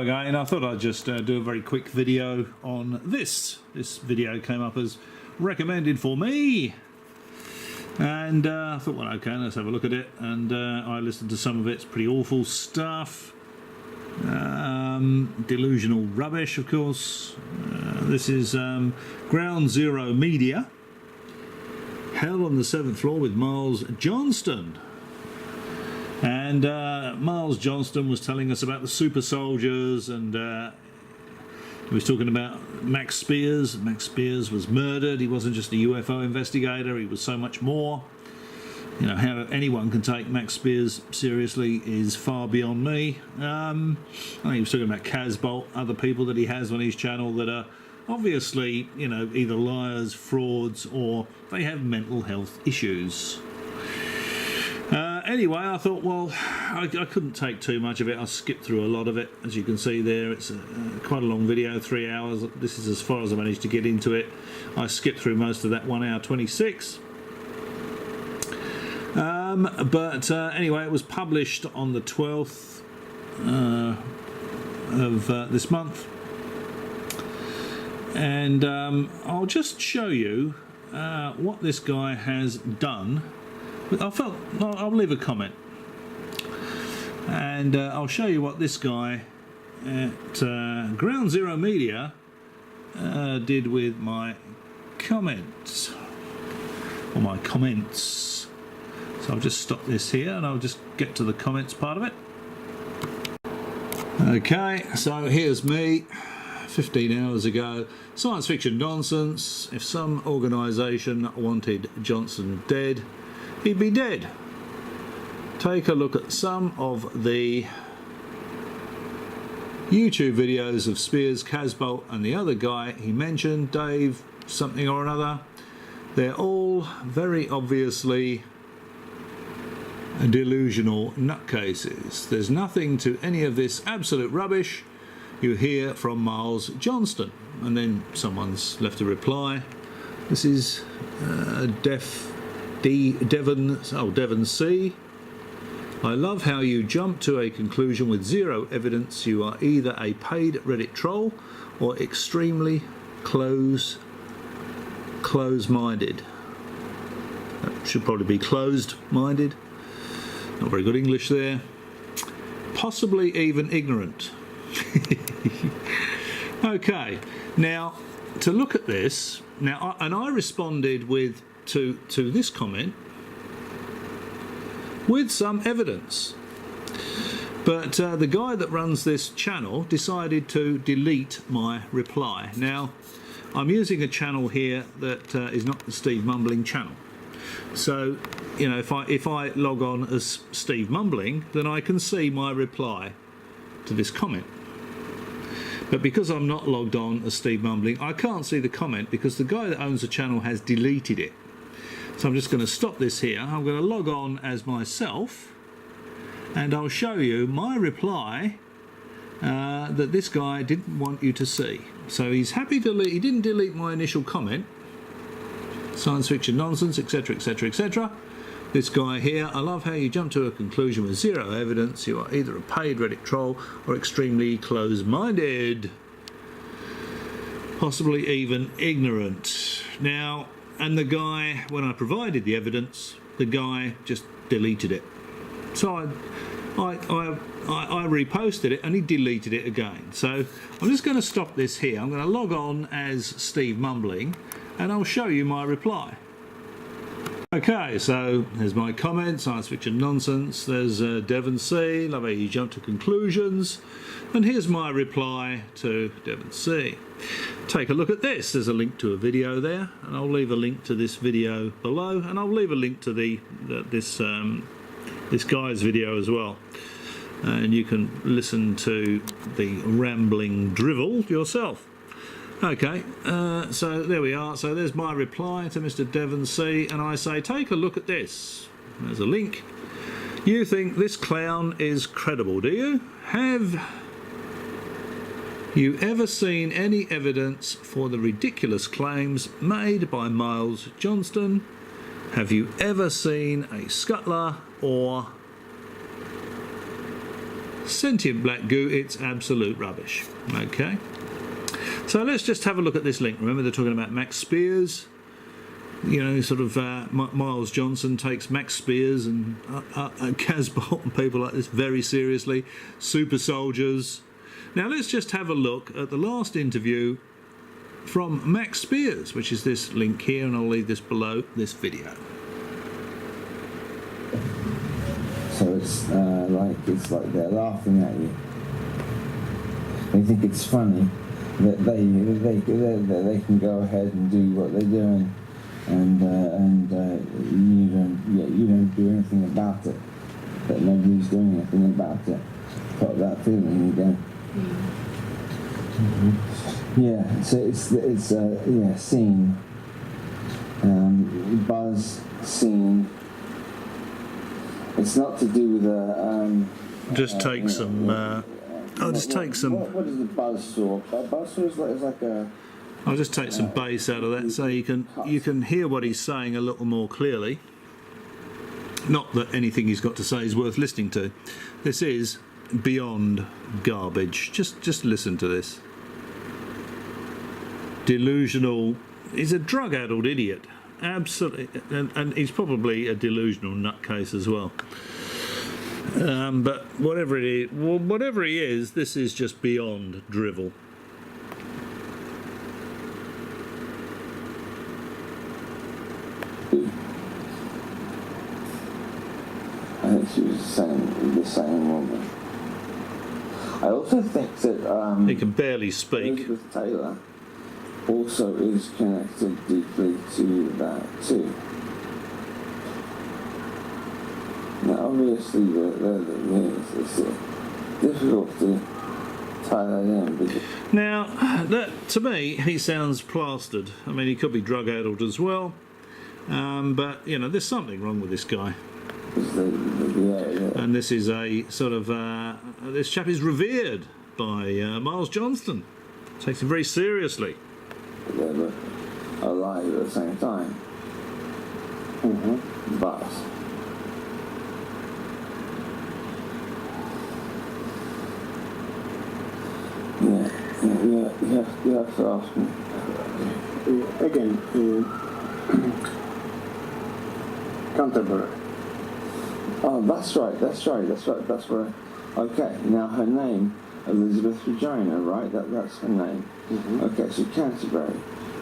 again. I thought I'd just do a very quick video on this. This video came up as recommended for me, and I thought, well, okay, let's have a look at it. And I listened to some of it. It's pretty awful stuff. Delusional rubbish, of course. This is Ground Zero Media. Hell on the 7th Floor with Miles Johnston. And Miles Johnston was telling us about the super soldiers, and he was talking about Max Spiers. Max Spiers was murdered. He wasn't just a UFO investigator, he was so much more. You know, how anyone can take Max Spiers seriously is far beyond me. I think he was talking about Casbolt, other people that he has on his channel that are obviously, you know, either liars, frauds, or they have mental health issues. Anyway, I thought, well, I couldn't take too much of it. I skipped through a lot of it. As you can see there, it's quite a long video, 3 hours. This is as far as I managed to get into it. I skipped through most of that 1 hour 26. But anyway, it was published on the 12th of this month. And I'll just show you what this guy has done. I'll leave a comment, and I'll show you what this guy at Ground Zero Media did with my comments, or my comments. So I'll just stop this here and I'll just get to the comments part of it. Okay, so here's me 15 hours ago. Science fiction nonsense. If some organisation wanted Johnson dead, he'd be dead. Take a look at some of the YouTube videos of Spiers, Casbolt and the other guy he mentioned, Dave something or another. They're all very obviously delusional nutcases. There's nothing to any of this absolute rubbish you hear from Miles Johnston. And then someone's left a reply. This is Devon C. I love how you jump to a conclusion with zero evidence. You are either a paid Reddit troll or extremely close-minded. That should probably be closed-minded. Not very good English there. Possibly even ignorant. Okay, now to look at this now, and I responded to this comment with some evidence, but the guy that runs this channel decided to delete my reply. Now, I'm using a channel here that is not the Steve Mumbling channel. So, you know, if I log on as Steve Mumbling, then I can see my reply to this comment. But because I'm not logged on as Steve Mumbling, I can't see the comment because the guy that owns the channel has deleted it. So I'm just going to stop this here. I'm going to log on as myself, and I'll show you my reply that this guy didn't want you to see. So he's happy to he didn't delete my initial comment. Science fiction nonsense, etc, etc, etc. This guy here, I love how you jump to a conclusion with zero evidence. You are either a paid Reddit troll or extremely close-minded. Possibly even ignorant. Now, and the guy, when I provided the evidence, the guy just deleted it. So I reposted it and he deleted it again. So I'm just going to stop this here. I'm going to log on as Steve Mumbling and I'll show you my reply. Okay, so there's my comment, science fiction nonsense. There's Devon C, love how you jump to conclusions. And here's my reply to Devon C. Take a look at this. There's a link to a video there, and I'll leave a link to this video below, and I'll leave a link to this guy's video as well. And you can listen to the rambling drivel yourself. Okay, so there we are. So there's my reply to Mr. Devon C, and I say, take a look at this. There's a link. You think this clown is credible, do you? Have you ever seen any evidence for the ridiculous claims made by Miles Johnston? Have you ever seen a scuttler or Sentient black goo, it's absolute rubbish. Okay. So let's just have a look at this link. Remember, they're talking about Max Spears. You know, sort of Miles Johnson takes Max Spears and Casbolt and people like this very seriously. Super soldiers. Now let's just have a look at the last interview from Max Spears, which is this link here, and I'll leave this below this video. So it's like they're laughing at you. They think it's funny that they can go ahead and do what they're doing, and you don't do anything about it. That nobody's doing anything about it. Got that feeling again. Mm-hmm. Yeah. So it's scene. Buzz scene. It's not to do with just take some. I'll just take some. What is the buzzsaw? Buzzsaw is like a. I'll just take some bass out of that so you can hear what he's saying a little more clearly. Not that anything he's got to say is worth listening to. This is beyond garbage. Just listen to this. Delusional. He's a drug-addled idiot. Absolutely, and he's probably a delusional nutcase as well. But whatever he is, this is just beyond drivel. I think she was the same woman. I also think that he can barely speak. Elizabeth Taylor also is connected deeply to that too. Now obviously it's difficult to tie that in. Because now, to me, he sounds plastered. I mean, he could be drug-addled as well, but you know, there's something wrong with this guy. And this is a sort of this chap is revered by Miles Johnston. Takes him very seriously. They're alive at the same time. Mm-hmm. But you have to ask me again. Canterbury. Oh, that's right. Okay, now her name, Elizabeth Regina, right? That's her name. Mm-hmm. Okay, so Canterbury.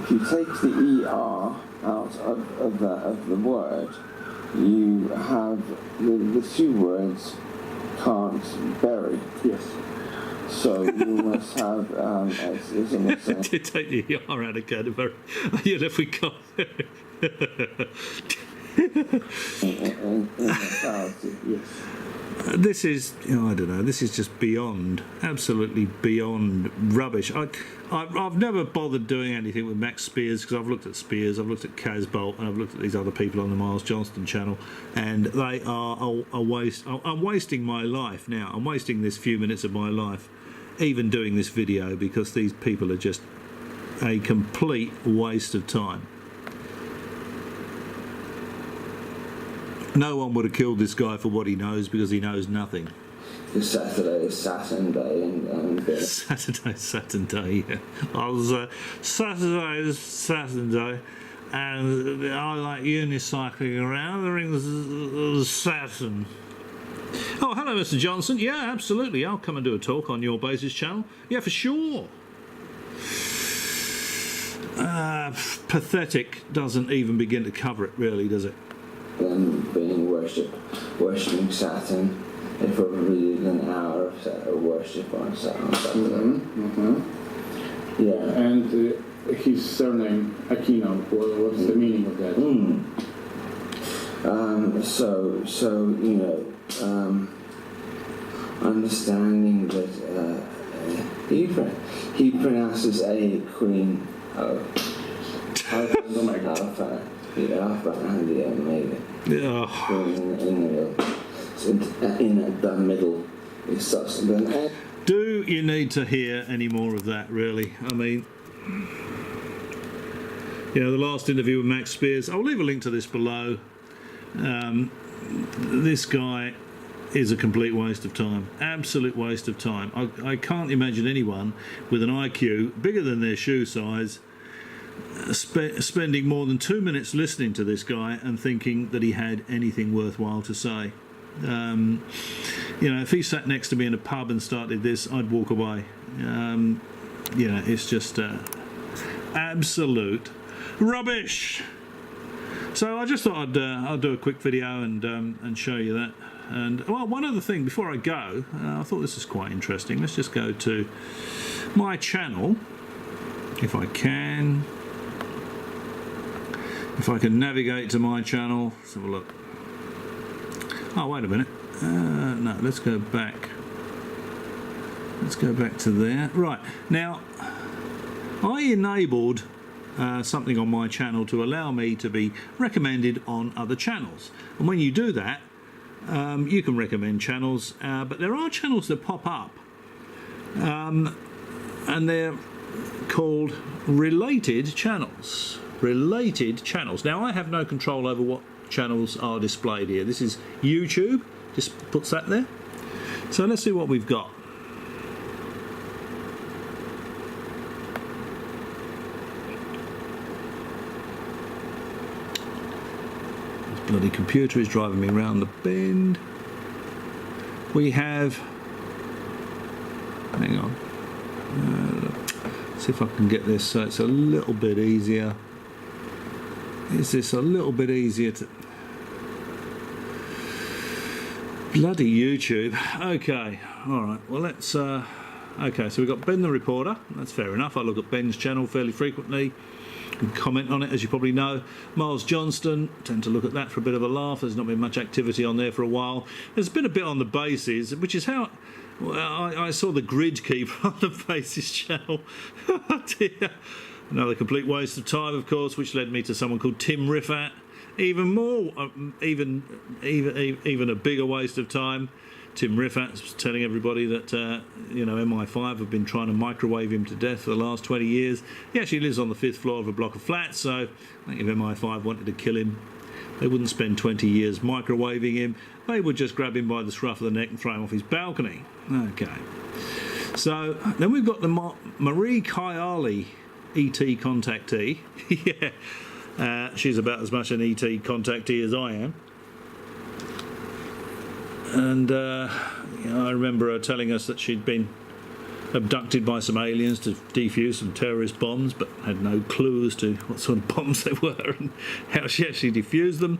If you take the ER out of the word, you have the two words can't bury. Yes. So you must have it's almost to take the ER out of Canterbury. You know, if we can't. in mentality, yes. This is, I don't know, this is just beyond, absolutely beyond rubbish. I've never bothered doing anything with Max Spears because I've looked at Spears, I've looked at Casbolt, and I've looked at these other people on the Miles Johnston channel, and they are a waste. I'm wasting my life now. I'm wasting this few minutes of my life even doing this video because these people are just a complete waste of time. No one would have killed this guy for what he knows because he knows nothing. Saturday is Saturn Day and Saturday's Saturn Day, yeah. Saturday's Saturn Day and I like unicycling around the rings of Saturn. Oh, hello, Mr. Johnson. Yeah, absolutely. I'll come and do a talk on your basis channel. Yeah, for sure. Pathetic doesn't even begin to cover it, really, does it? Them being worshipping Saturn. They probably did an hour of worship on Saturday. Mm-hmm. Yeah, and his surname Aquino. What's the meaning of that? So you know, understanding that he pronounces a queen. Oh my God. Alpha and the Omega. Yeah. In the middle is such an. Do you need to hear any more of that, really? I mean, you know, the last interview with Max Spears, I'll leave a link to this below. This guy is a complete waste of time. Absolute waste of time. I can't imagine anyone with an IQ bigger than their shoe size spending more than 2 minutes listening to this guy and thinking that he had anything worthwhile to say. If he sat next to me in a pub and started this, I'd walk away. It's just absolute rubbish. So I just thought I'd do a quick video and show you that. And well, one other thing before I go, I thought this was quite interesting. Let's just go to my channel, if I can navigate to my channel. Let's have a look. Oh, wait a minute. No, let's go back. Let's go back to there. Right, now I enabled something on my channel to allow me to be recommended on other channels, and when you do that, you can recommend channels, but there are channels that pop up, and they're called related channels. Related channels. Now, I have no control over what channels are displayed here. This is YouTube, just puts that there. So let's see what we've got. This bloody computer is driving me round the bend. We have, hang on, see if I can get this so it's a little bit easier. Is this a little bit easier to... Bloody YouTube. Okay, alright, well let's... okay, so we've got Ben the Reporter. That's fair enough. I look at Ben's channel fairly frequently and comment on it, as you probably know. Miles Johnston, tend to look at that for a bit of a laugh. There's not been much activity on there for a while. There's been a bit on the bases, which is how... Well, I saw the Grid Keeper on the bases channel. Oh dear. Another complete waste of time, of course, which led me to someone called Tim Riffat. Even more, even a bigger waste of time. Tim Riffat's telling everybody that MI5 have been trying to microwave him to death for the last 20 years. He actually lives on the 5th floor of a block of flats, so I think if MI5 wanted to kill him, they wouldn't spend 20 years microwaving him. They would just grab him by the scruff of the neck and throw him off his balcony. Okay. So then we've got the Marie Kiali ET contactee. Yeah, she's about as much an ET contactee as I am. And I remember her telling us that she'd been abducted by some aliens to defuse some terrorist bombs, but had no clue as to what sort of bombs they were and how she actually defused them.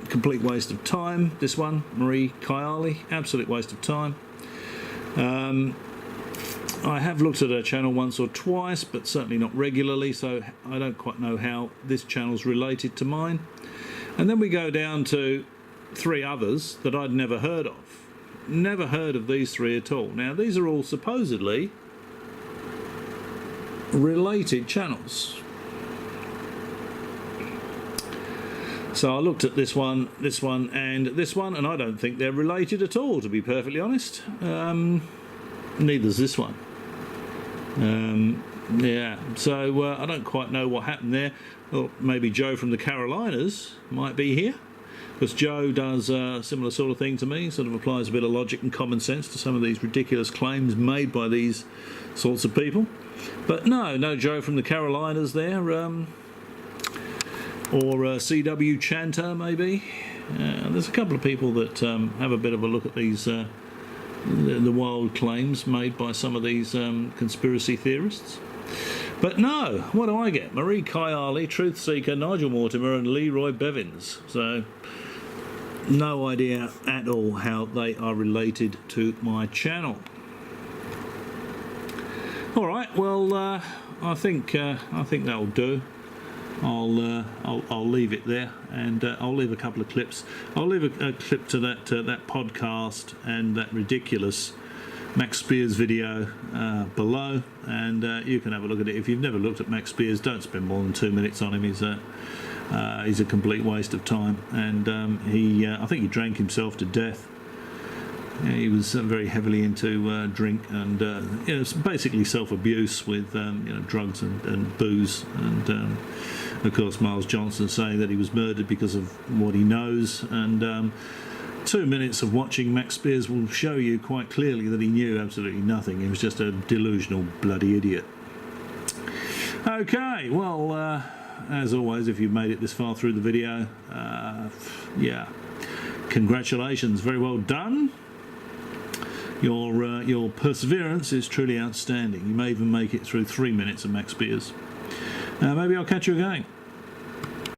Complete waste of time, this one, Marie Kiali, absolute waste of time. I have looked at her channel once or twice, but certainly not regularly, so I don't quite know how this channel's related to mine. And then we go down to 3 others that I'd never heard of. Never heard of these 3 at all. Now, these are all supposedly related channels. So I looked at this one, and this one, and I don't think they're related at all, to be perfectly honest. Neither's this one. Yeah, so I don't quite know what happened there. Well, maybe Joe from the Carolinas might be here, because Joe does a similar sort of thing to me, sort of applies a bit of logic and common sense to some of these ridiculous claims made by these sorts of people. But no Joe from the Carolinas there, or CW Chanter maybe. There's a couple of people that have a bit of a look at these the wild claims made by some of these conspiracy theorists. But no, what do I get? Marie Kiali, Truth Seeker, Nigel Mortimer and Leroy Bevins. So no idea at all how they are related to my channel. Alright, well I think that'll do. I'll leave it there, and I'll leave a couple of clips. I'll leave a clip to that podcast and that ridiculous Max Spears video below, and you can have a look at it. If you've never looked at Max Spears, don't spend more than 2 minutes on him. He's a complete waste of time, and I think he drank himself to death. Yeah, he was very heavily into drink and it's basically self-abuse with drugs and booze, and of course Miles Johnston saying that he was murdered because of what he knows, and 2 minutes of watching Max Spiers will show you quite clearly that he knew absolutely nothing. He was just a delusional bloody idiot. Okay, well, as always, if you've made it this far through the video, yeah, congratulations, very well done. Your perseverance is truly outstanding. You may even make it through 3 minutes of Max Spiers. Maybe I'll catch you again.